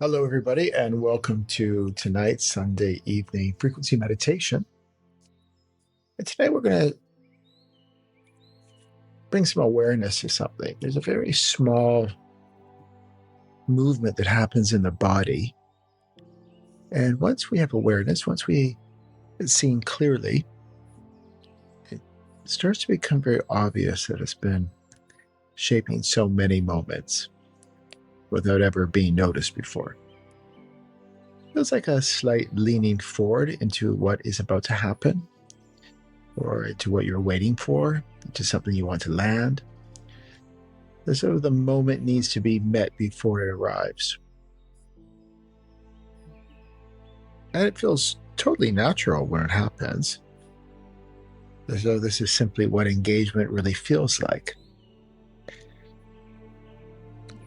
Hello, everybody, and welcome to tonight's Sunday evening frequency meditation. And today we're going to bring some awareness to something. There's a very small movement that happens in the body. And once we have awareness, once we see clearly, it starts to become very obvious that it's been shaping so many moments without ever being noticed before. Feels like a slight leaning forward into what is about to happen, or into what you're waiting for, into something you want to land. As though the moment needs to be met before it arrives. And it feels totally natural when it happens. As though this is simply what engagement really feels like.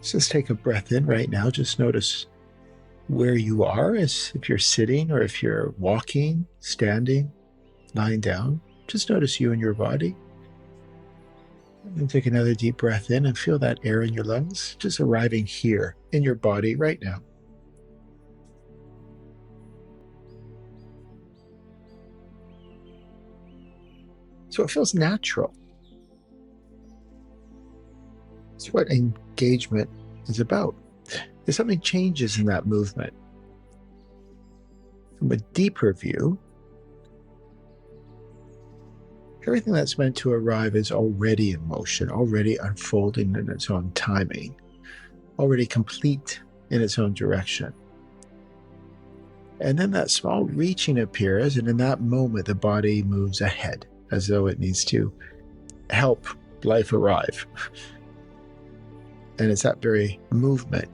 So just take a breath in right now. Just notice where you are, as if you're sitting or if you're walking, standing, lying down. Just notice you and your body. And take another deep breath in and feel that air in your lungs just arriving here in your body right now. So it feels natural. It's what engagement is about. If something changes in that movement, from a deeper view, everything that's meant to arrive is already in motion, already unfolding in its own timing, already complete in its own direction. And then that small reaching appears, and in that moment, the body moves ahead, as though it needs to help life arrive. And it's that very movement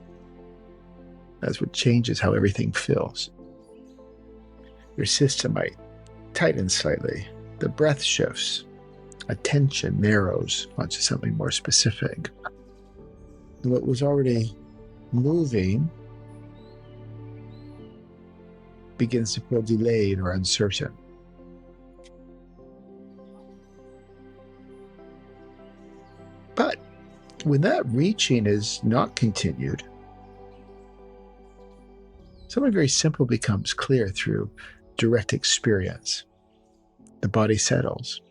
that's what changes how everything feels. Your system might tighten slightly. The breath shifts. Attention narrows onto something more specific. What was already moving begins to feel delayed or uncertain. But when that reaching is not continued, something very simple becomes clear through direct experience. The body settles.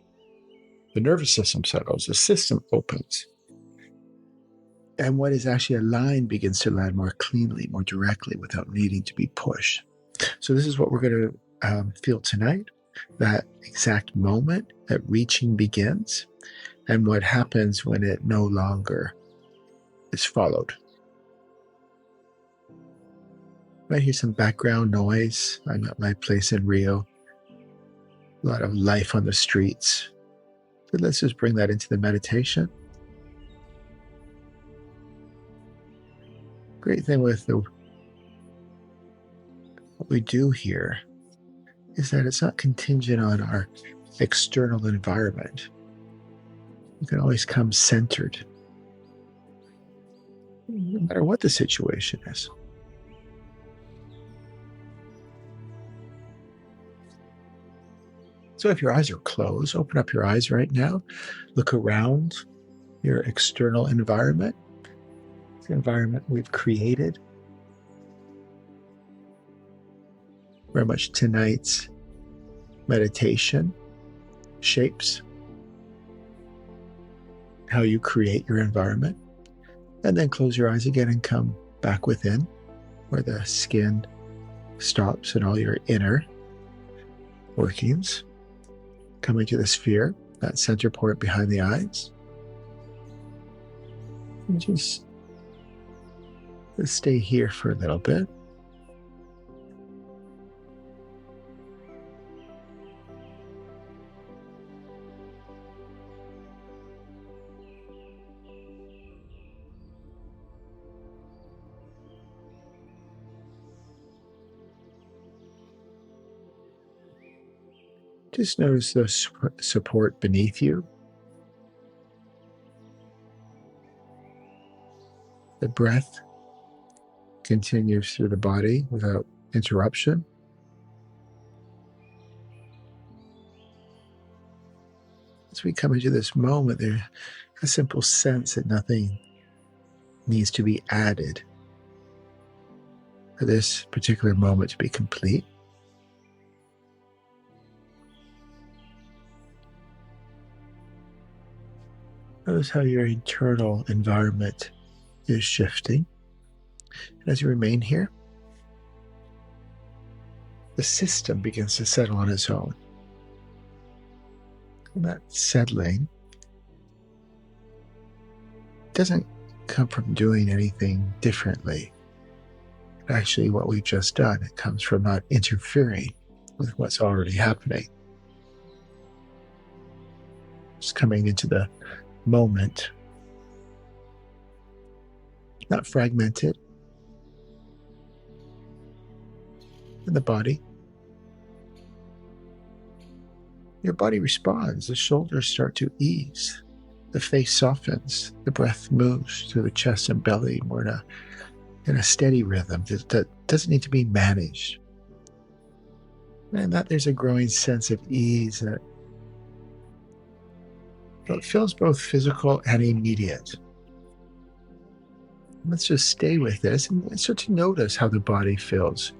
The nervous system settles. The system opens. And what is actually aligned begins to land more cleanly, more directly, without needing to be pushed. So this is what we're going to feel tonight, that exact moment that reaching begins, and what happens when it no longer is followed. You might hear some background noise. I'm at my place in Rio. A lot of life on the streets. So let's just bring that into the meditation. Great thing with what we do here is that it's not contingent on our external environment. You can always come centered, no matter what the situation is. So if your eyes are closed, open up your eyes right now. Look around your external environment, the environment we've created. Very much tonight's meditation shapes how you create your environment. And then close your eyes again and come back within, where the skin stops and all your inner workings. Coming to the sphere, that center point behind the eyes. And just stay here for a little bit. Just notice the support beneath you. The breath continues through the body without interruption. As we come into this moment, there's a simple sense that nothing needs to be added. for this particular moment to be complete. Notice how your internal environment is shifting. And as you remain here, the system begins to settle on its own. And that settling doesn't come from doing anything differently. Actually, what we've just done, it comes from not interfering with what's already happening. Just coming into the moment, not fragmented. In the body, your body responds. The shoulders start to ease. The face softens. The breath moves through the chest and belly more in a steady rhythm that doesn't need to be managed. And that there's a growing sense of ease that feels both physical and immediate. Let's just stay with this and start to notice how the body feels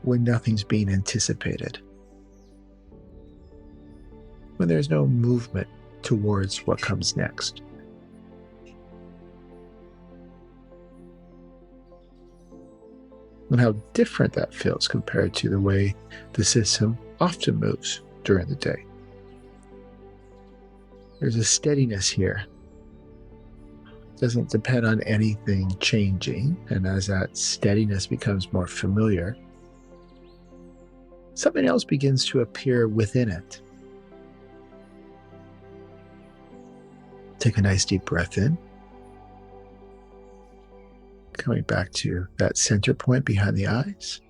when nothing's being anticipated, when there's no movement towards what comes next. And how different that feels compared to the way the system often moves during the day. There's a steadiness here. It doesn't depend on anything changing, and as that steadiness becomes more familiar, something else begins to appear within it. Take a nice deep breath in. Coming back to that center point behind the eyes.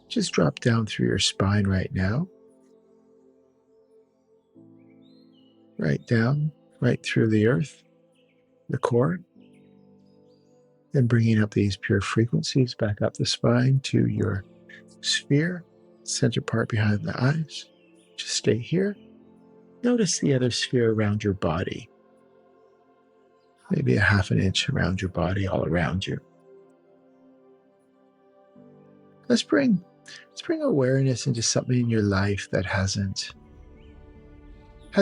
Just drop down through your spine right now. Right down, right through the earth, the core. Then bringing up these pure frequencies back up the spine to your sphere, center part behind the eyes. Just stay here. Notice the other sphere around your body. Maybe a half an inch around your body, all around you. Let's bring awareness into something in your life that hasn't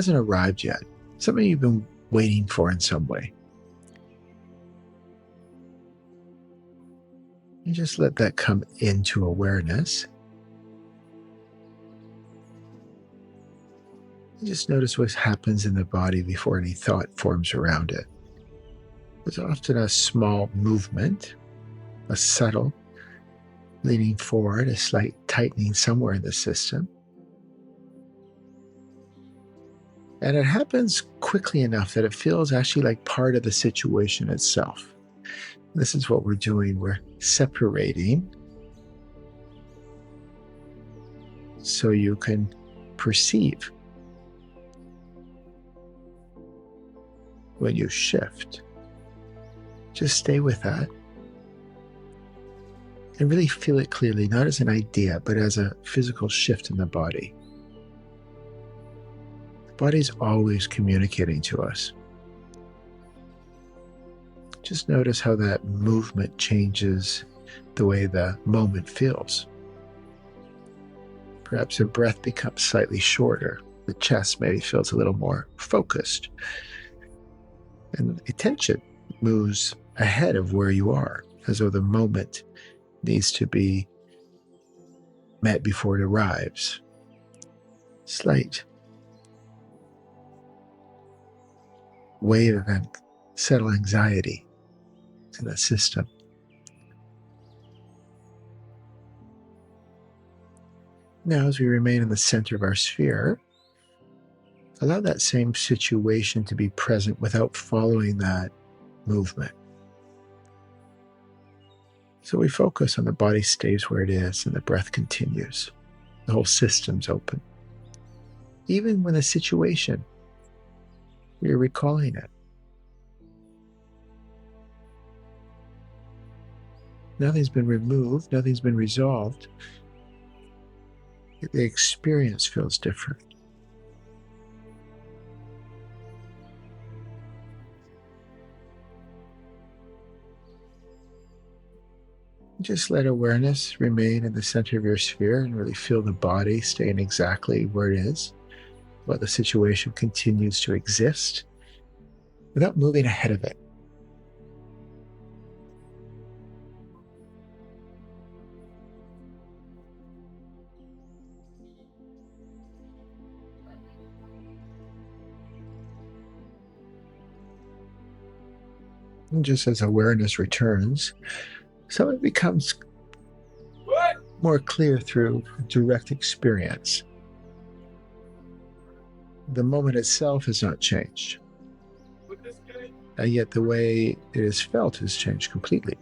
arrived yet. Something you've been waiting for in some way. And just let that come into awareness. And just notice what happens in the body before any thought forms around it. There's often a small movement, a subtle leaning forward, a slight tightening somewhere in the system. And it happens quickly enough that it feels actually like part of the situation itself. This is what we're doing. We're separating so you can perceive when you shift. Just stay with that and really feel it clearly, not as an idea, but as a physical shift in the body. The body's always communicating to us. Just notice how that movement changes the way the moment feels. Perhaps your breath becomes slightly shorter. The chest maybe feels a little more focused. And attention moves ahead of where you are, as though the moment needs to be met before it arrives. Slight wave of subtle anxiety in the system. Now, as we remain in the center of our sphere, allow that same situation to be present without following that movement. So we focus on the body stays where it is and the breath continues. The whole system's open. Even when a situation, we're recalling it. Nothing's been removed, nothing's been resolved. The experience feels different. Just let awareness remain in the center of your sphere and really feel the body staying exactly where it is, while the situation continues to exist without moving ahead of it. And just as awareness returns, something becomes more clear through direct experience. The moment itself has not changed, and yet the way it is felt has changed completely.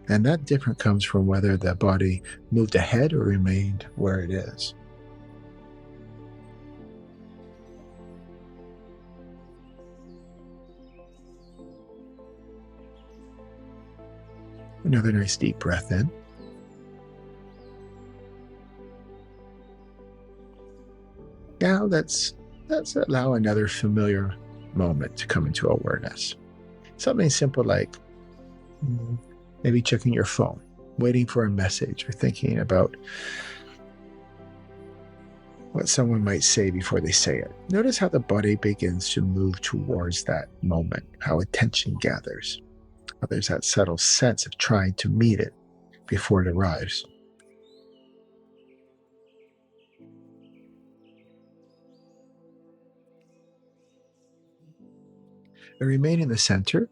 And that difference comes from whether the body moved ahead or remained where it is. Another nice deep breath in. Now let's allow another familiar moment to come into awareness. Something simple like maybe checking your phone, waiting for a message, or thinking about what someone might say before they say it. Notice how the body begins to move towards that moment, how attention gathers, how there's that subtle sense of trying to meet it before it arrives. And remain in the center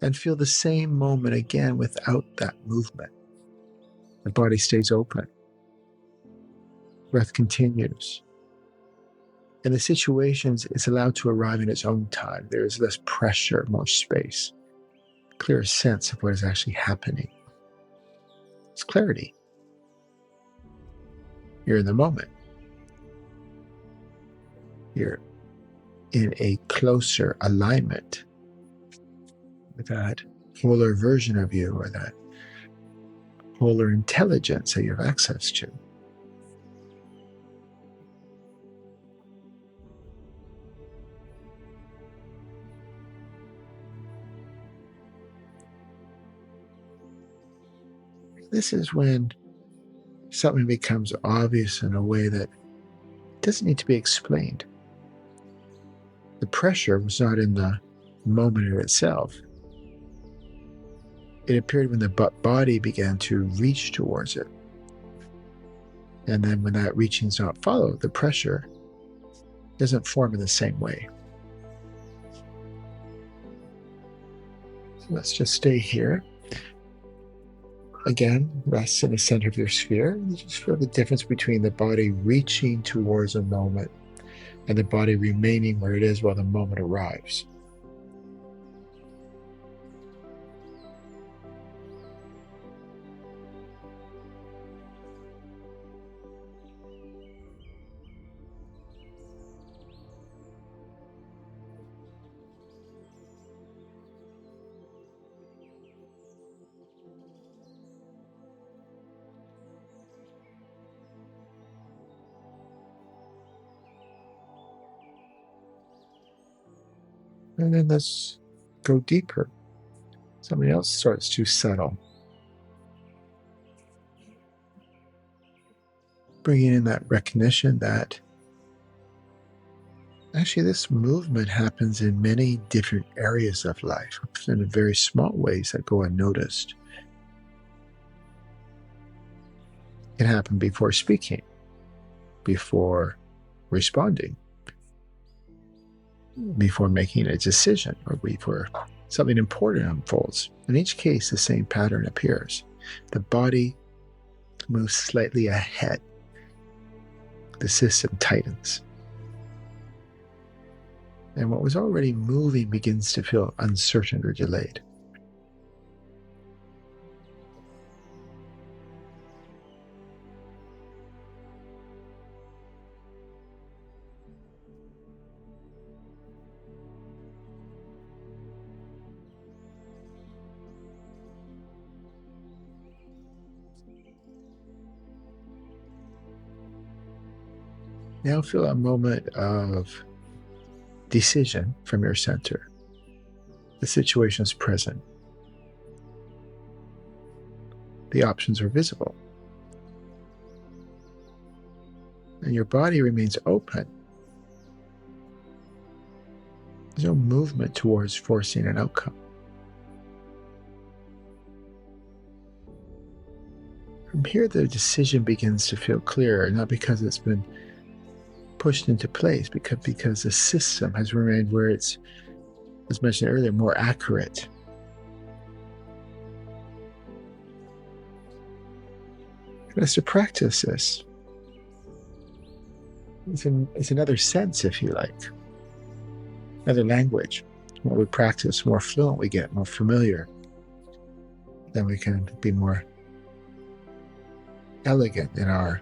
and feel the same moment again without that movement. The body stays open. Breath continues. And the situation is allowed to arrive in its own time. There is less pressure, more space, clearer sense of what is actually happening. It's clarity. You're in the moment. You're in a closer alignment with that wholer version of you, or that wholer intelligence that you have access to. This is when something becomes obvious in a way that doesn't need to be explained. The pressure was not in the moment in itself. It appeared when the body began to reach towards it. And then when that reaching is not followed, the pressure doesn't form in the same way. So let's just stay here. Again, rest in the center of your sphere. And just feel the difference between the body reaching towards a moment and the body remaining where it is while the moment arrives. And then let's go deeper. Something else starts to settle. Bringing in that recognition that actually this movement happens in many different areas of life, often in very small ways that go unnoticed. It can happen before speaking, before responding, before making a decision, or before something important unfolds. In each case, the same pattern appears. The body moves slightly ahead. The system tightens. And what was already moving begins to feel uncertain or delayed. Now feel a moment of decision from your center. The situation is present. the options are visible. And your body remains open. There's no movement towards forcing an outcome. From here, the decision begins to feel clearer, not because it's been pushed into place, because the system has remained where it's, as mentioned earlier, more accurate. And as to practice this, it's another sense, if you like, another language. The more we practice, the more fluent we get, more familiar, then we can be more elegant in our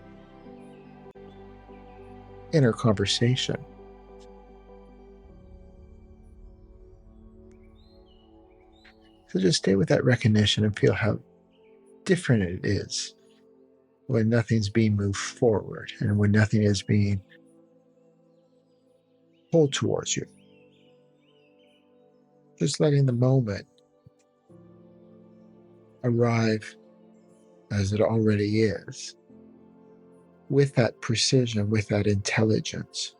inner conversation. So just stay with that recognition and feel how different it is when nothing's being moved forward and when nothing is being pulled towards you. Just letting the moment arrive as it already is, with that precision, with that intelligence.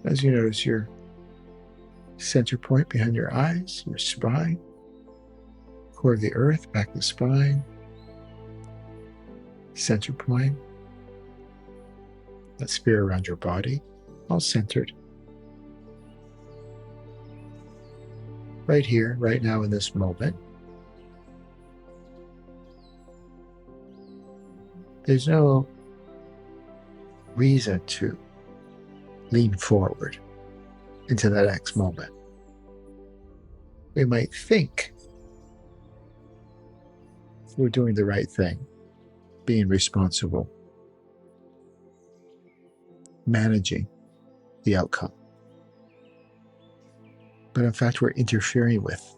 As you notice your center point behind your eyes, your spine, core of the earth, back of the spine, center point, that sphere around your body, all centered. Right here, right now in this moment. There's no reason to lean forward into that next moment. We might think we're doing the right thing, being responsible, managing the outcome. But in fact, we're interfering with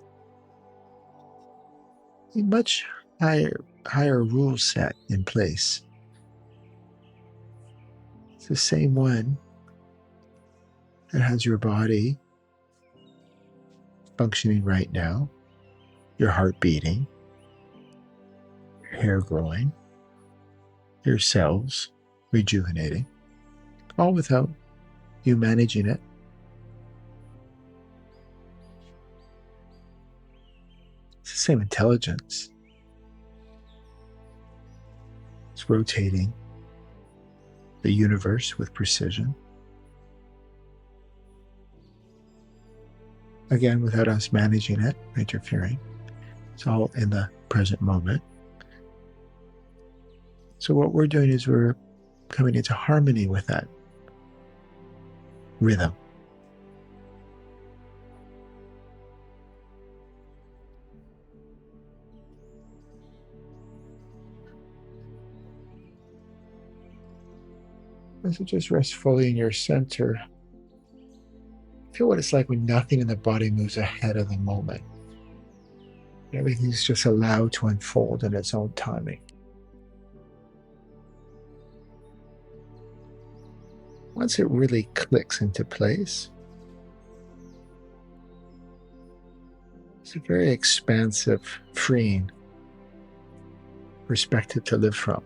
a much higher rule set in place. It's the same one that has your body functioning right now, your heart beating, your hair growing, your cells rejuvenating, all without you managing it. It's the same intelligence. It's rotating the universe with precision. Again, without us managing it, interfering. It's all in the present moment. So what we're doing is we're coming into harmony with that rhythm. As it just rests fully in your center, feel what it's like when nothing in the body moves ahead of the moment. Everything's just allowed to unfold in its own timing. Once it really clicks into place, it's a very expansive, freeing perspective to live from.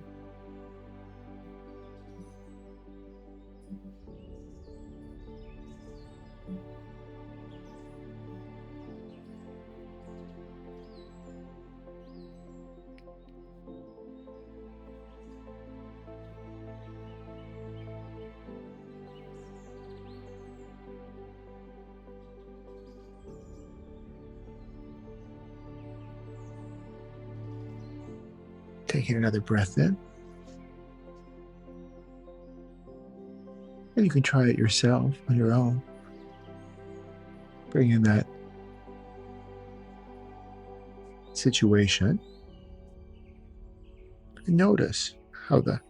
Taking another breath in. And you can try it yourself on your own. Bring in that situation and notice how the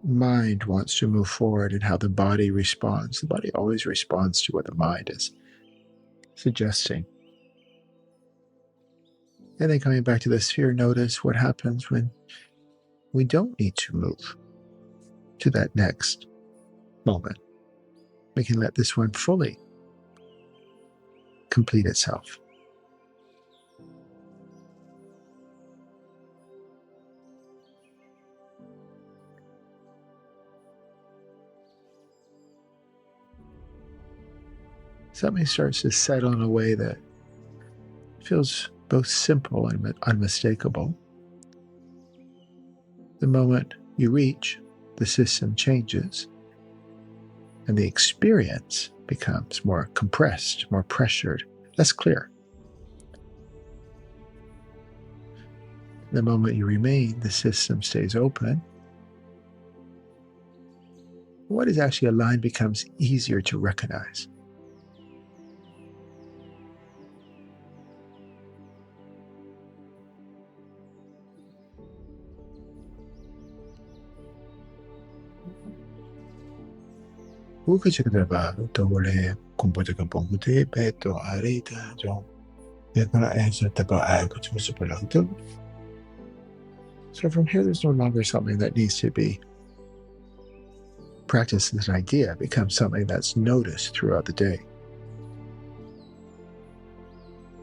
mind wants to move forward and how the body responds. The body always responds to what the mind is suggesting. And then coming back to the sphere, notice what happens when we don't need to move to that next moment. We can let this one fully complete itself. Something starts to settle in a way that feels both simple and unmistakable. The moment you reach, the system changes, and the experience becomes more compressed, more pressured, less clear. The moment you remain, the system stays open. What is actually aligned becomes easier to recognize. Buka ba tole kumputa ka pongute peto arita jong yatna answer taba ago to superlative. So from here, there's no longer something that needs to be practiced as an idea. It becomes something that's noticed throughout the day.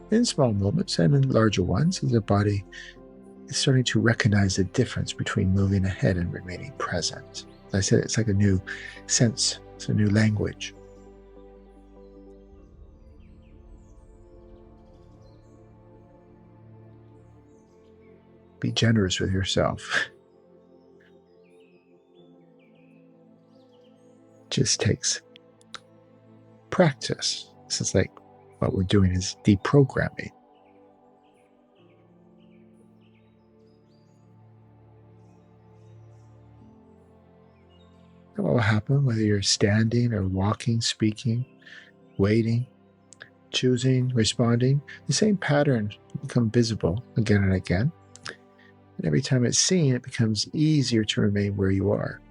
In small moments and in larger ones, as the body is starting to recognize the difference between moving ahead and remaining present. As I said, it's like a new sense, it's a new language. Be generous with yourself. Just takes practice. This is like what we're doing is deprogramming. And what will happen, whether you're standing or walking, speaking, waiting, choosing, responding, the same pattern will become visible again and again. And every time it's seen, it becomes easier to remain where you are.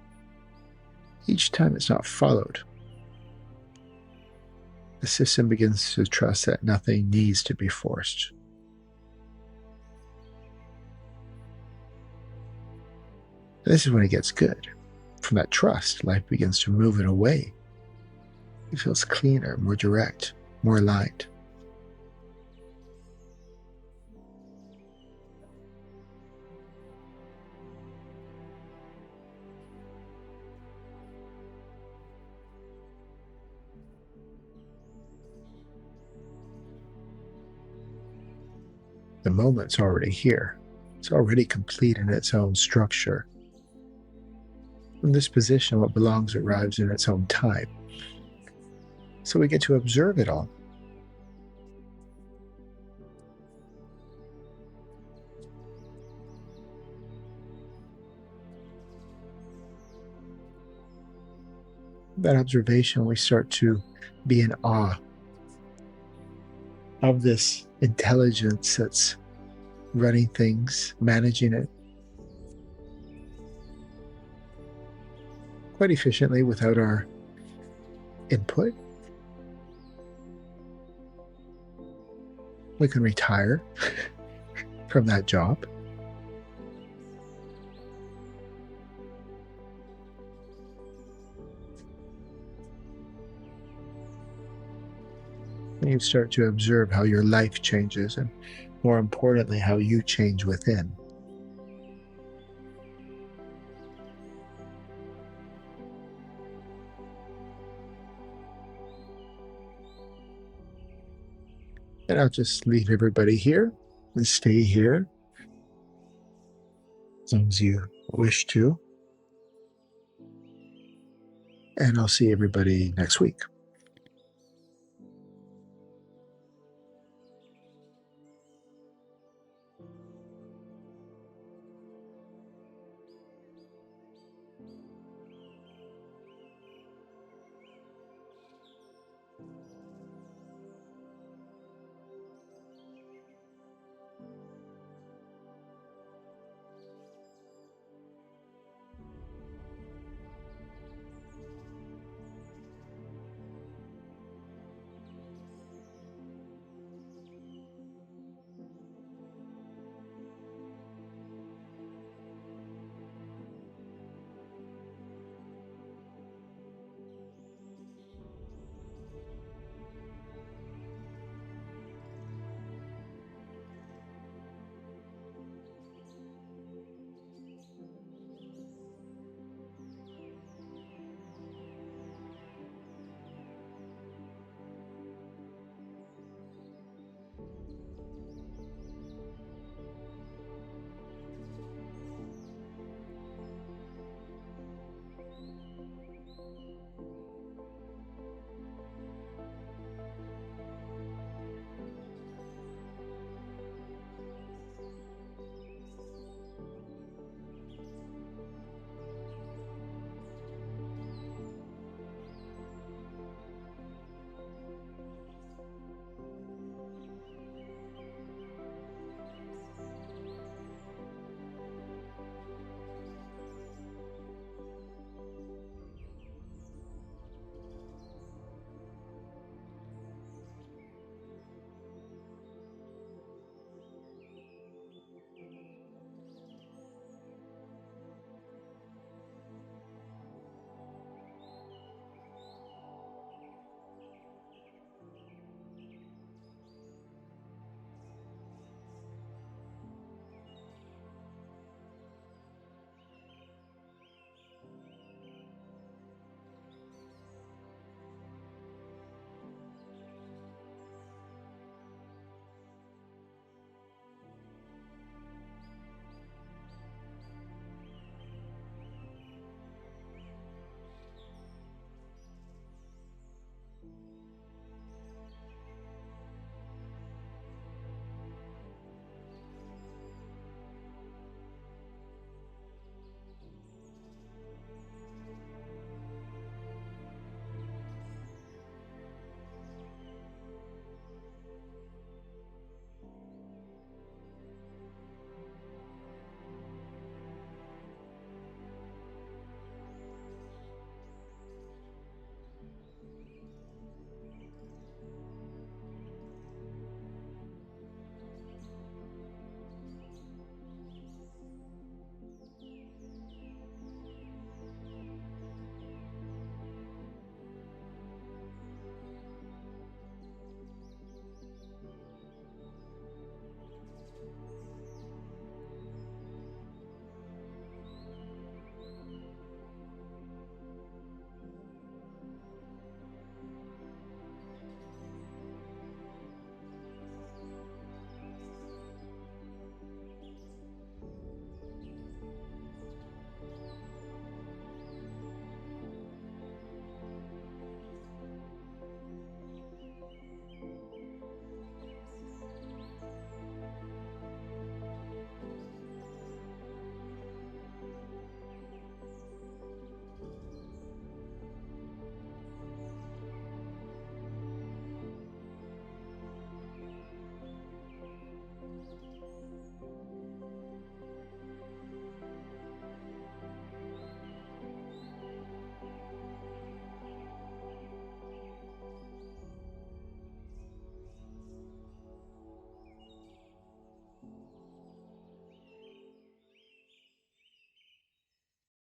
Each time it's not followed, the system begins to trust that nothing needs to be forced. This is when it gets good. From that trust, life begins to move in a way. It feels cleaner, more direct, more aligned. The moment's already here. It's already complete in its own structure. From this position, what belongs arrives in its own time. So we get to observe it all. That observation, we start to be in awe of this intelligence that's running things, managing it quite efficiently without our input. We can retire from that job. And you start to observe how your life changes, and more importantly, how you change within. And I'll just leave everybody here and stay here as long as you wish to. And I'll see everybody next week.